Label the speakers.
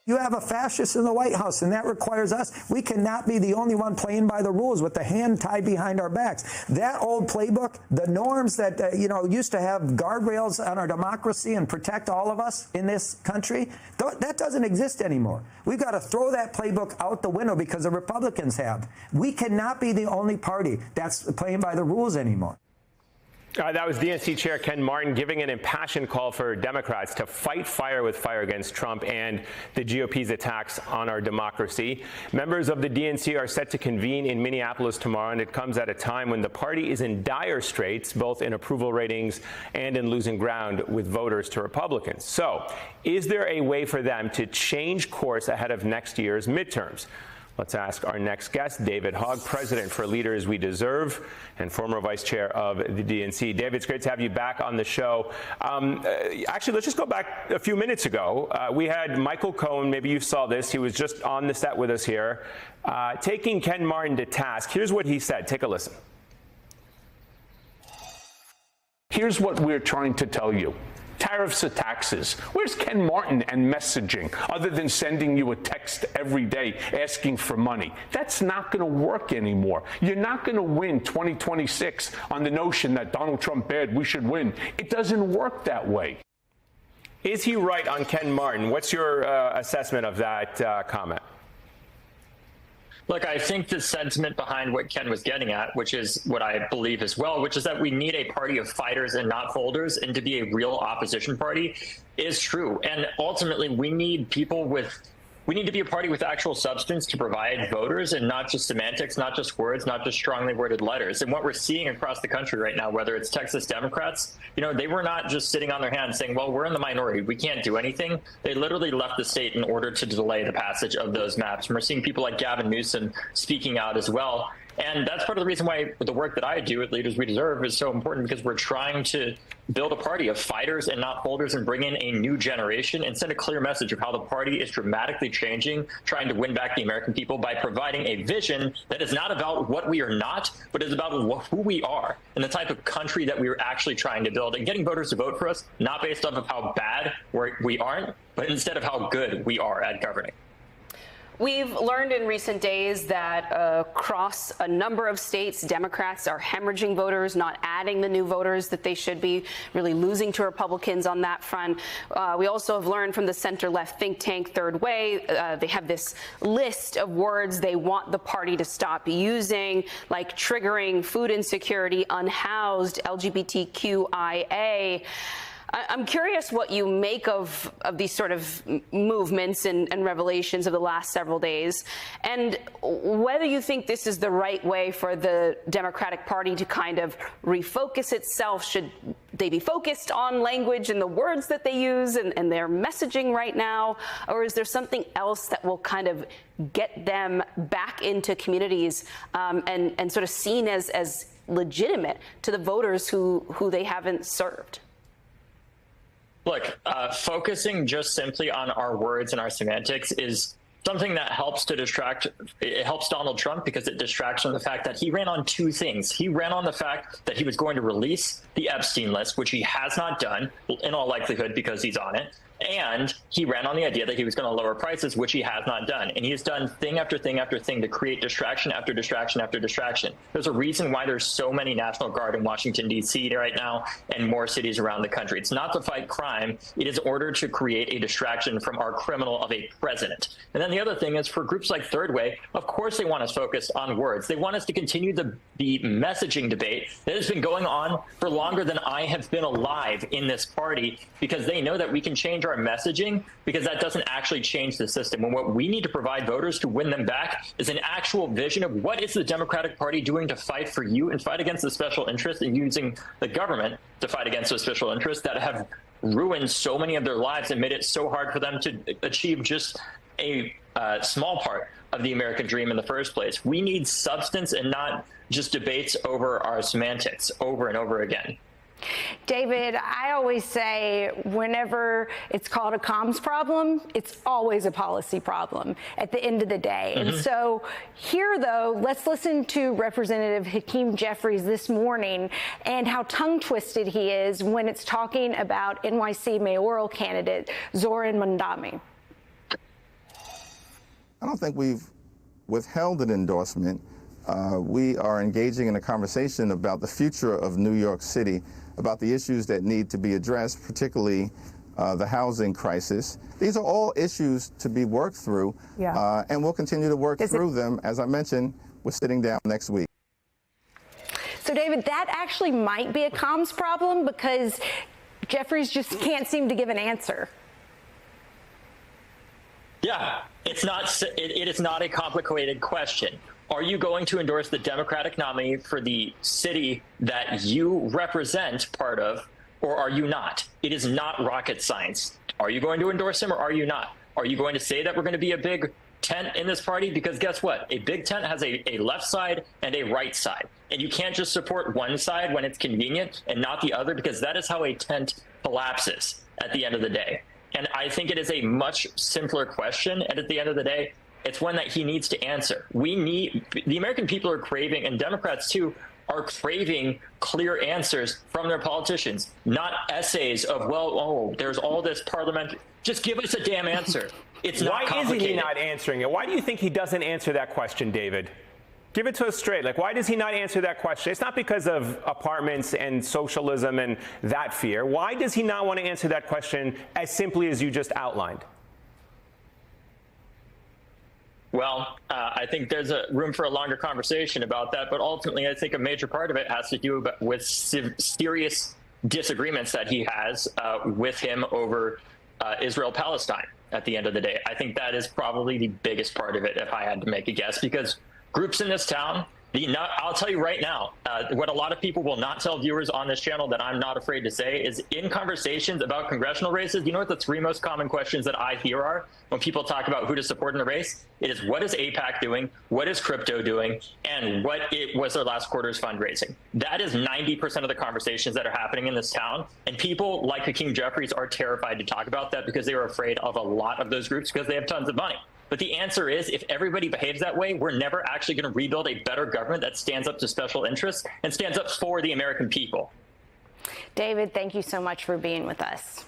Speaker 1: You have a fascist in the White House, and that requires us. We cannot be the only one playing by the rules with the hand tied behind our backs. That old playbook, the norms that, used to have guardrails on our democracy and protect all of us in this country, that doesn't exist anymore. We've got to throw that playbook out the window because the Republicans have. We cannot be the only party that's playing by the rules anymore.
Speaker 2: That was DNC Chair Ken Martin giving an impassioned call for Democrats to fight fire with fire against Trump and the GOP's attacks on our democracy. Members of the DNC are set to convene in Minneapolis tomorrow, and it comes at a time when the party is in dire straits, both in approval ratings and in losing ground with voters to Republicans. So, is there a way for them to change course ahead of next year's midterms? Let's ask our next guest, David Hogg, president for Leaders We Deserve and former vice chair of the DNC. David, it's great to have you back on the show. Actually, let's just go back a few minutes ago. We had Michael Cohen, maybe you saw this. He was just on the set with us here, taking Ken Martin to task. Here's what he said. Take a listen.
Speaker 3: Here's what we're trying to tell you. Tariffs or taxes. Where's Ken Martin and messaging other than sending you a text every day asking for money? That's not going to work anymore. You're not going to win 2026 on the notion that Donald Trump bad, we should win. It doesn't work that way.
Speaker 2: Is he right on Ken Martin? What's your assessment of that comment?
Speaker 4: Look, I think the sentiment behind what Ken was getting at, which is what I believe as well, which is that we need a party of fighters and not folders, and to be a real opposition party is true. And ultimately, we need to be a party with actual substance to provide voters, and not just semantics, not just words, not just strongly worded letters. And what we're seeing across the country right now, whether it's Texas Democrats, they were not just sitting on their hands saying, well, we're in the minority, we can't do anything. They literally left the state in order to delay the passage of those maps. And we're seeing people like Gavin Newsom speaking out as well. And that's part of the reason why the work that I do at Leaders We Deserve is so important, because we're trying to build a party of fighters and not folders and bring in a new generation and send a clear message of how the party is dramatically changing, trying to win back the American people by providing a vision that is not about what we are not, but is about who we are and the type of country that we are actually trying to build, and getting voters to vote for us, not based off of how bad we aren't, but instead of how good we are at governing.
Speaker 5: We've learned in recent days that across a number of states, Democrats are hemorrhaging voters, not adding the new voters that they should be, really losing to Republicans on that front. We also have learned from the center-left think tank Third Way, they have this list of words they want the party to stop using, like triggering, food insecurity, unhoused, LGBTQIA. I'm curious what you make of these sort of movements and revelations of the last several days, and whether you think this is the right way for the Democratic Party to kind of refocus itself. Should they be focused on language and the words that they use and their messaging right now, or is there something else that will kind of get them back into communities and sort of seen as legitimate to the voters who they haven't served?
Speaker 4: Look, focusing just simply on our words and our semantics is something that helps to distract. It helps Donald Trump because it distracts from the fact that he ran on two things. He ran on the fact that he was going to release the Epstein list, which he has not done, in all likelihood because he's on it. And he ran on the idea that he was going to lower prices, which he has not done. And he has done thing after thing after thing to create distraction after distraction after distraction. There's a reason why there's so many National Guard in Washington, D.C. right now and more cities around the country. It's not to fight crime. It is in order to create a distraction from our criminal of a president. And then the other thing is, for groups like Third Way, of course they want us focused on words. They want us to continue the messaging debate that has been going on for longer than I have been alive in this party, because they know that we can change our messaging, because that doesn't actually change the system. And what we need to provide voters to win them back is an actual vision of what is the Democratic Party doing to fight for you and fight against the special interests, and using the government to fight against those special interests that have ruined so many of their lives and made it so hard for them to achieve just a small part of the American dream in the first place. We need substance and not just debates over our semantics over and over again.
Speaker 6: David, I always say whenever it's called a comms problem, it's always a policy problem at the end of the day. And so here, though, let's listen to Representative Hakeem Jeffries this morning and how tongue-twisted he is when it's talking about NYC mayoral candidate Zoran Mandami.
Speaker 7: don't think we've withheld an endorsement. We are engaging in a conversation about the future of New York City, about the issues that need to be addressed, particularly the housing crisis. These are all issues to be worked through, and we'll continue to work through them. As I mentioned, we're sitting down next week.
Speaker 6: So, David, that actually might be a comms problem because Jeffries just can't seem to give an answer.
Speaker 4: Yeah, it's not. It is not a complicated question. Are you going to endorse the Democratic nominee for the city that you represent part of, or are you not? It is not rocket science. Are you going to endorse him or are you not? Are you going to say that we're going to be a big tent in this party? Because guess what? A big tent has a left side and a right side. And you can't just support one side when it's convenient and not the other, because that is how a tent collapses at the end of the day. And I think it is a much simpler question. And at the end of the day, it's one that he needs to answer. The American people are craving, and Democrats too, are craving clear answers from their politicians, not essays of, there's all this parliament. Just give us a damn answer. It's not complicated.
Speaker 2: Why is he not answering it? Why do you think he doesn't answer that question, David? Give it to us straight. Like, why does he not answer that question? It's not because of apartments and socialism and that fear. Why does he not want to answer that question as simply as you just outlined?
Speaker 4: Well, I think there's a room for a longer conversation about that, but ultimately I think a major part of it has to do with serious disagreements that he has with him over Israel-Palestine at the end of the day. I think that is probably the biggest part of it, if I had to make a guess, because groups in this town, I'll tell you right now, what a lot of people will not tell viewers on this channel that I'm not afraid to say is, in conversations about congressional races, you know what the three most common questions that I hear are when people talk about who to support in the race? It is, what is AIPAC doing? What is crypto doing? And what was their last quarter's fundraising? That is 90% of the conversations that are happening in this town. And people like Hakeem Jeffries are terrified to talk about that because they are afraid of a lot of those groups because they have tons of money. But the answer is, if everybody behaves that way, we're never actually going to rebuild a better government that stands up to special interests and stands up for the American people.
Speaker 6: David, thank you so much for being with us.